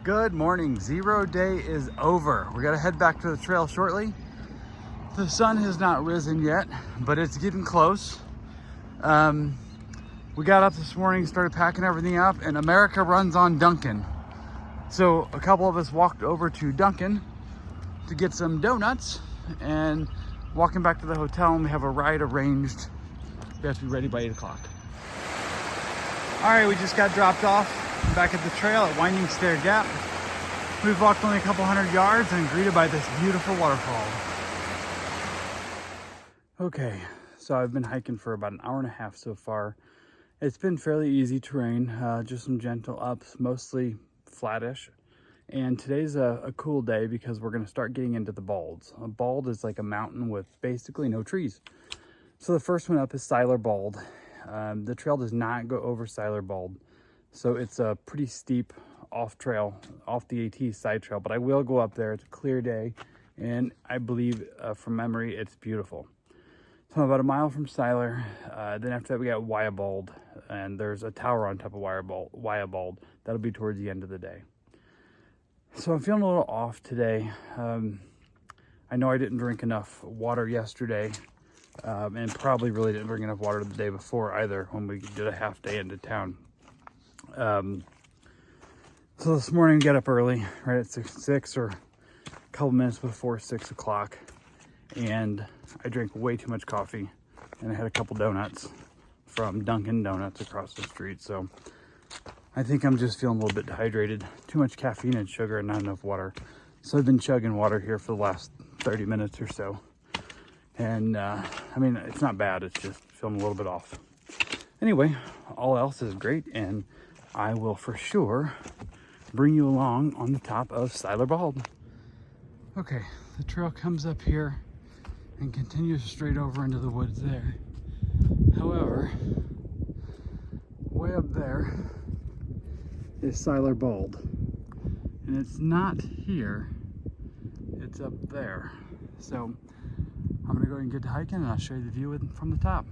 Good morning. 0 day is over. We're gonna head back to the trail shortly. The sun has not risen yet, but it's getting close. We got up this morning, started packing everything up, and America runs on Dunkin'. So a couple of us walked over to Dunkin' to get some donuts, and walking back to the hotel, and we have a ride arranged. We have to be ready by 8 o'clock. All right, we just got dropped off back at the trail at Winding Stair Gap. We've walked only a couple hundred yards and greeted by this beautiful waterfall. Okay, so I've been hiking for about an hour and a half so far. It's been fairly easy terrain, just some gentle ups, mostly flattish. And today's a cool day because we're gonna start getting into the balds. A bald is like a mountain with basically no trees. So the first one up is Siler Bald. The trail does not go over Siler Bald. So it's a pretty steep off the AT side trail, but I will go up there. It's a clear day, and I believe from memory, it's beautiful. So I'm about a mile from Siler. Then after that, we got Wya Bald, and there's a tower on top of Wya Bald. That'll be towards the end of the day. So I'm feeling a little off today. I know I didn't drink enough water yesterday, and probably really didn't drink enough water the day before either when we did a half day into town. So this morning got up early, right at 6 or a couple minutes before 6 o'clock, and I drank way too much coffee, and I had a couple donuts from Dunkin' Donuts across the street. So I think I'm just feeling a little bit dehydrated, too much caffeine and sugar and not enough water. So I've been chugging water here for the last 30 minutes or so. And I mean, it's not bad, it's just feeling a little bit off. Anyway, all else is great, and I will for sure bring you along on the top of Siler Bald. Okay, the trail comes up here and continues straight over into the woods there. However, way up there is Siler Bald, and it's not here, it's up there. So I'm gonna go ahead and get to hiking, and I'll show you the view from the top.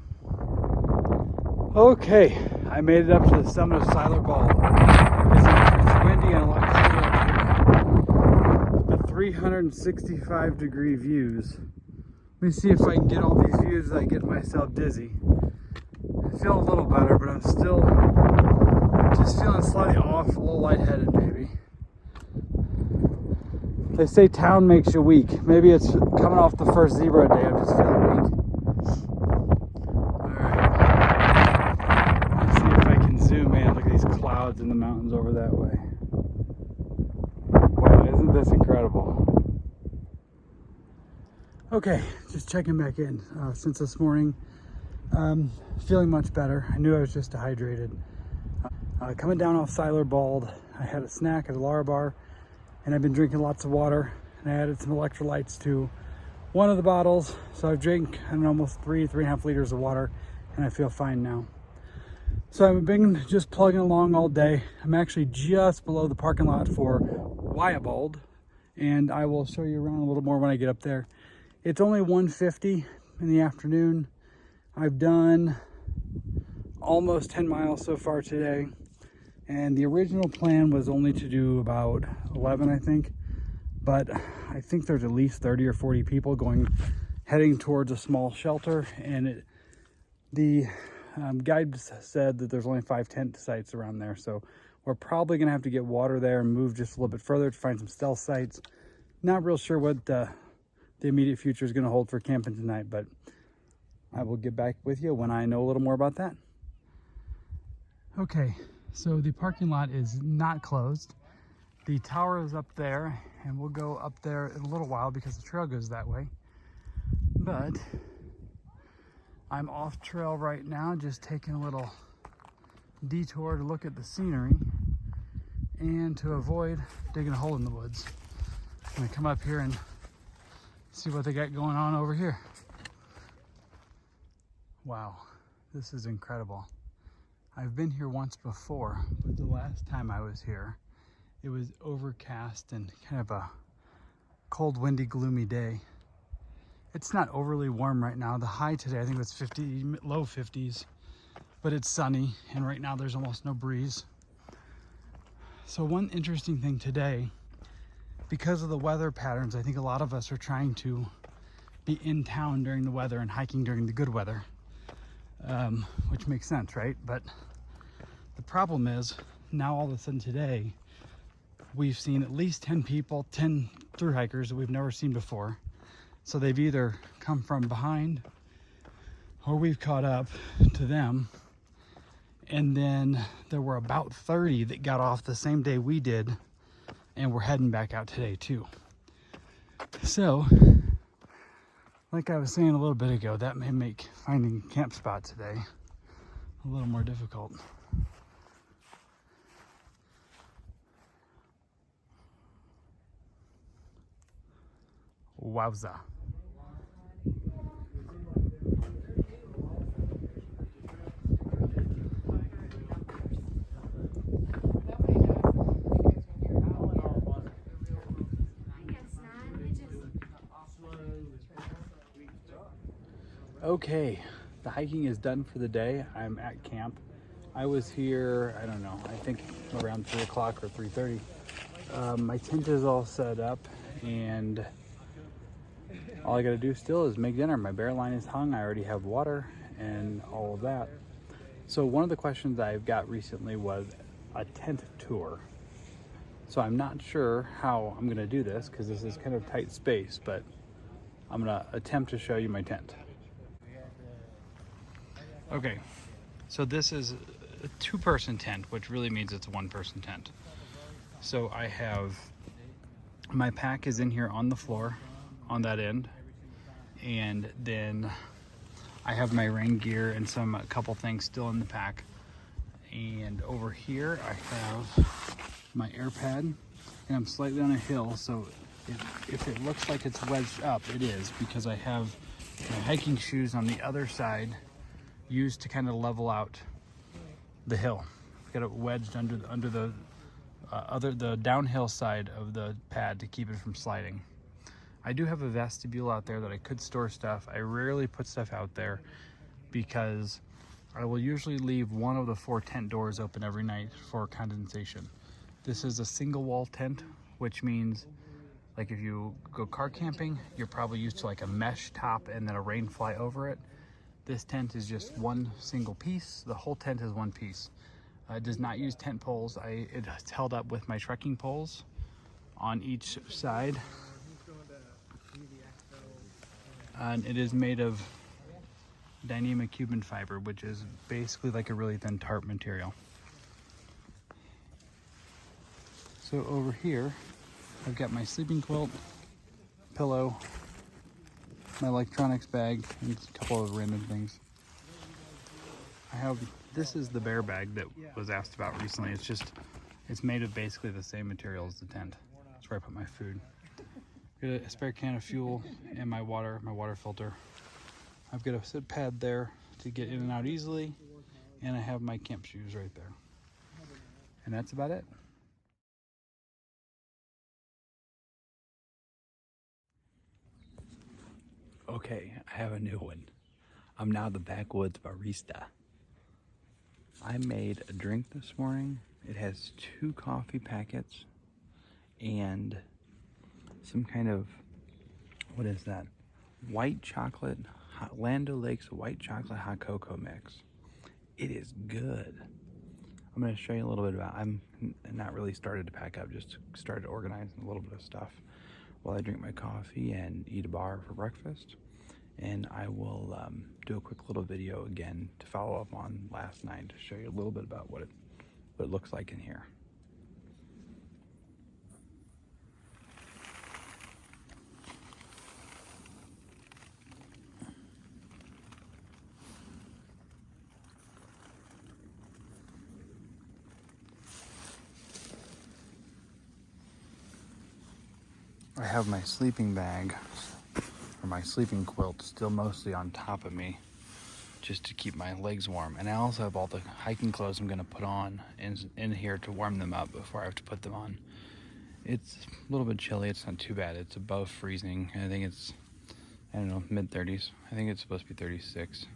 Okay, I made it up to the summit of Siler Bald. It's windy and a lot colder up here. The 365-degree views. Let me see if I can get all these views as I get myself dizzy. I feel a little better, but I'm still just feeling slightly off, a little lightheaded maybe. They say town makes you weak. Maybe it's coming off the first zebra day, I'm just feeling weak. Zoom in, look at these clouds in the mountains over that way. Wow, isn't this incredible? Okay, just checking back in since this morning. Feeling much better. I knew I was just dehydrated. Coming down off Siler Bald, I had a snack at a Lara bar, and I've been drinking lots of water, and I added some electrolytes to one of the bottles. So I've drank almost 3.5 liters of water, and I feel fine now. So I've been just plugging along all day. I'm actually just below the parking lot for Wya Bald, and I will show you around a little more when I get up there. It's only 1:50 in the afternoon. I've done almost 10 miles so far today, and the original plan was only to do about 11, I think, but I think there's at least 30 or 40 people heading towards a small shelter, and the guide said that there's only 5 tent sites around there, so we're probably gonna have to get water there and move just a little bit further to find some stealth sites. Not real sure what the immediate future is gonna hold for camping tonight, but I will get back with you when I know a little more about that. Okay, so the parking lot is not closed. The tower is up there, and we'll go up there in a little while because the trail goes that way. But I'm off trail right now, just taking a little detour to look at the scenery and to avoid digging a hole in the woods. I'm gonna come up here and see what they got going on over here. Wow, this is incredible. I've been here once before, but the last time I was here, it was overcast and kind of a cold, windy, gloomy day. It's not overly warm right now. The high today, I think it's 50, low 50s, but it's sunny, and right now there's almost no breeze. So one interesting thing today, because of the weather patterns, I think a lot of us are trying to be in town during the weather and hiking during the good weather, which makes sense, right? But the problem is now all of a sudden today, we've seen at least 10 people, 10 through hikers that we've never seen before. So they've either come from behind or we've caught up to them. And then there were about 30 that got off the same day we did, and we're heading back out today too. So, like I was saying a little bit ago, that may make finding a camp spot today a little more difficult. Wowza. Okay, the hiking is done for the day. I'm at camp. I was here, I don't know, I think around 3 o'clock or 3:30. My tent is all set up, and all I gotta do still is make dinner. My bear line is hung. I already have water and all of that. So one of the questions I've got recently was a tent tour. So I'm not sure how I'm gonna do this because this is kind of tight space, but I'm gonna attempt to show you my tent. Okay, so this is a 2-person tent, which really means it's a 1-person tent. So I have, my pack is in here on the floor, on that end. And then I have my rain gear and a couple things still in the pack. And over here I have my air pad, and I'm slightly on a hill, so if it looks like it's wedged up, it is, because I have my hiking shoes on the other side used to kind of level out the hill. I've got it wedged under the downhill side of the pad to keep it from sliding. I do have a vestibule out there that I could store stuff. I rarely put stuff out there because I will usually leave one of the 4 tent doors open every night for condensation. This is a single wall tent, which means like if you go car camping, you're probably used to like a mesh top and then a rain fly over it. This tent is just one single piece. The whole tent is one piece. It does not use tent poles. It's held up with my trekking poles on each side. And it is made of dynamic Cuban fiber, which is basically like a really thin tarp material. So over here, I've got my sleeping quilt, pillow, my electronics bag, and a couple of random things. This is the bear bag that was asked about recently. It's made of basically the same material as the tent. That's where I put my food. Got a spare can of fuel and my water filter. I've got a sit pad there to get in and out easily, and I have my camp shoes right there. And that's about it. Okay, I have a new one. I'm now the backwoods barista. I made a drink this morning. It has 2 coffee packets and some kind of, what is that? White chocolate, Land O'Lakes white chocolate hot cocoa mix. It is good. I'm going to show you a little bit about, I'm not really started to pack up, just started organizing a little bit of stuff while I drink my coffee and eat a bar for breakfast. And I will do a quick little video again to follow up on last night to show you a little bit about what it looks like in here. I have my sleeping bag, or my sleeping quilt, still mostly on top of me, just to keep my legs warm. And I also have all the hiking clothes I'm going to put on in here to warm them up before I have to put them on. It's a little bit chilly. It's not too bad. It's above freezing. I think it's, I don't know, mid-30s. I think it's supposed to be 36.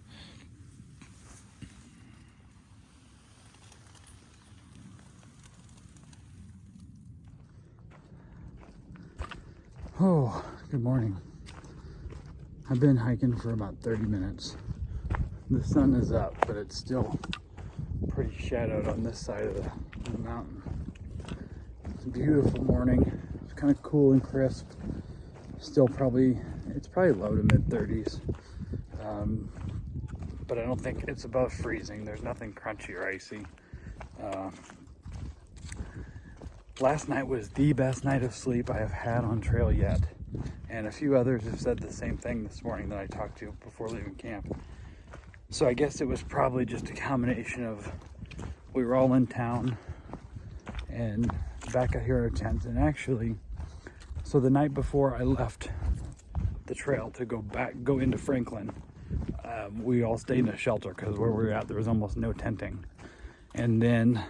Oh, good morning. I've been hiking for about 30 minutes. The sun is up, but it's still pretty shadowed on this side of the mountain. It's a beautiful morning. It's kind of cool and crisp. Still it's probably low to mid 30s. But I don't think it's above freezing. There's nothing crunchy or icy. Last night was the best night of sleep I have had on trail yet. And a few others have said the same thing this morning that I talked to before leaving camp. So I guess it was probably just a combination of we were all in town and back out here in our tent. And actually, so the night before I left the trail to go into Franklin, we all stayed in a shelter because where we were at there was almost no tenting. And then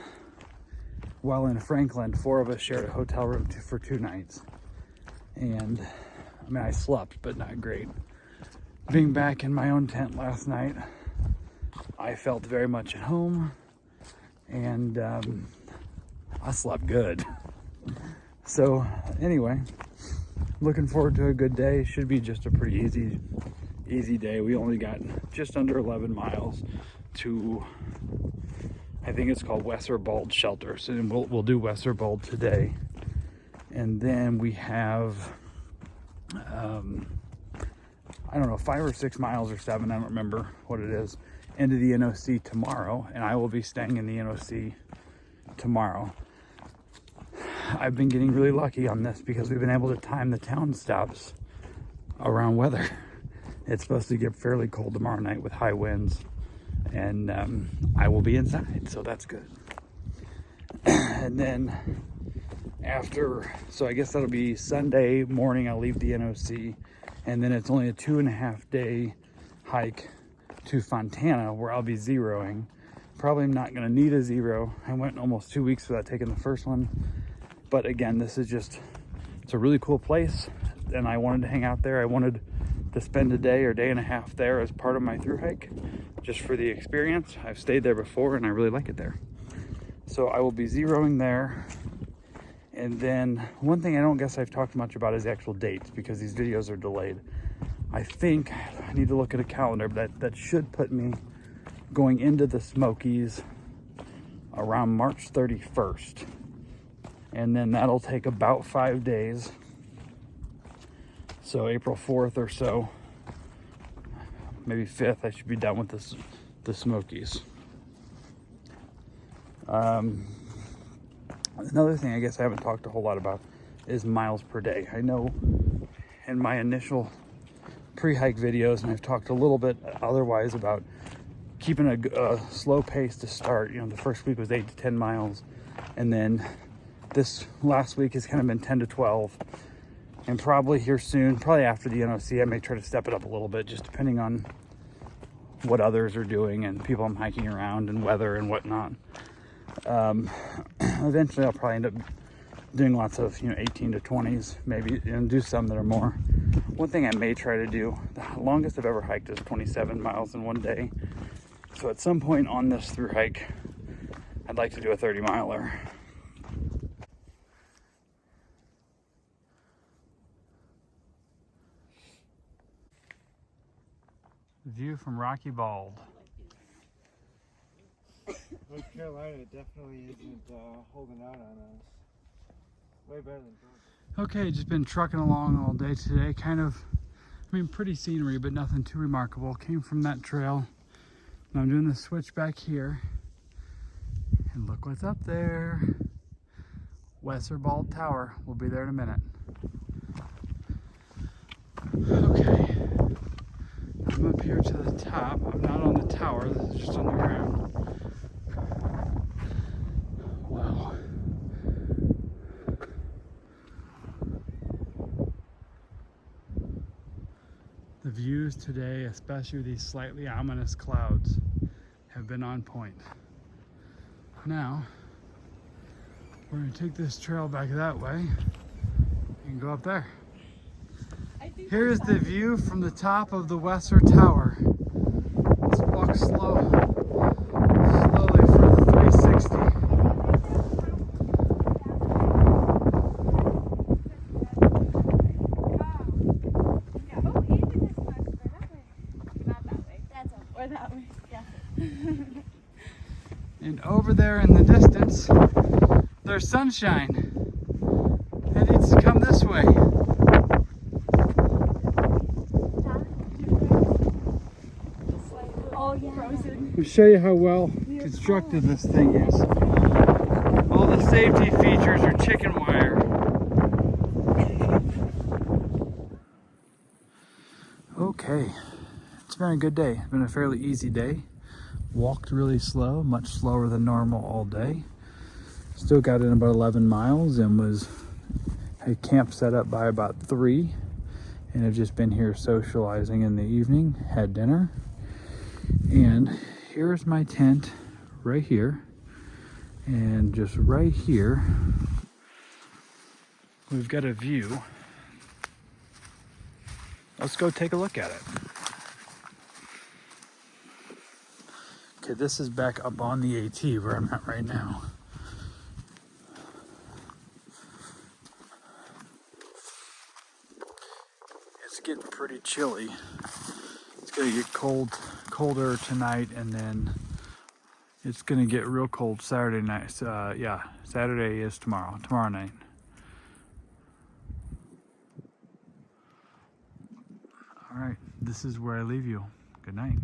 while in Franklin, 4 of us shared a hotel room for 2 nights. And I mean, I slept, but not great. Being back in my own tent last night, I felt very much at home, and I slept good. So anyway, looking forward to a good day. Should be just a pretty easy day. We only got just under 11 miles to, I think it's called Wesser Bald Shelter. So we'll do Wesser Bald today. And then we have, I don't know, 5 or 6 miles or 7, I don't remember what it is, into the NOC tomorrow. And I will be staying in the NOC tomorrow. I've been getting really lucky on this because we've been able to time the town stops around weather. It's supposed to get fairly cold tomorrow night with high winds. And I will be inside, so that's good. And then so I guess that'll be Sunday morning, I'll leave the NOC, and then it's only a 2.5 day hike to Fontana where I'll be zeroing. Probably not gonna need a zero. I went almost 2 weeks without taking the first one. But again, it's a really cool place, and I wanted to hang out there. I wanted to spend a day or day and a half there as part of my through hike, just for the experience. I've stayed there before and I really like it there. So I will be zeroing there. And then one thing I don't guess I've talked much about is the actual dates because these videos are delayed. I think I need to look at a calendar, but that should put me going into the Smokies around March 31st. And then that'll take about 5 days. So April 4th or so, maybe 5th, I should be done with the Smokies. Another thing I guess I haven't talked a whole lot about is miles per day. I know in my initial pre-hike videos, and I've talked a little bit otherwise about keeping a slow pace to start. You know, the first week was 8 to 10 miles, and then this last week has kind of been 10 to 12. And probably here soon, probably after the NOC, I may try to step it up a little bit, just depending on what others are doing and people I'm hiking around and weather and whatnot. Eventually I'll probably end up doing lots of 18 to 20s, maybe, and do some that are more. One thing I may try to do, the longest I've ever hiked is 27 miles in one day. So at some point on this through hike, I'd like to do a 30 miler. View from Rocky Bald. North Carolina definitely isn't holding out on us. Way better than Georgia. Okay, just been trucking along all day today. Pretty scenery, but nothing too remarkable. Came from that trail. Now I'm doing the switch back here. And look what's up there. Wesser Bald Tower. We'll be there in a minute. Okay. I'm up here to the top. I'm not on the tower, this is just on the ground. Wow. The views today, especially with these slightly ominous clouds, have been on point. Now, we're going to take this trail back that way and go up there. Here's the view from the top of the Wesser Tower. Let's walk slowly for the 360. over there in the distance, there's sunshine. It needs to come this way. Oh, yeah. Frozen. I'll show you how well constructed this thing is. All the safety features are chicken wire. Okay, it's been a good day. It's been a fairly easy day. Walked really slow, much slower than normal all day. Still got in about 11 miles and had camp set up by about 3. And I've just been here socializing in the evening, had dinner. And here's my tent right here. And just right here, we've got a view. Let's go take a look at it. Okay, this is back up on the AT where I'm at right now. It's getting pretty chilly. It's gonna get colder tonight, and then it's gonna get real cold Saturday night. Yeah, Saturday is tomorrow night. All right, this is where I leave you. Good night.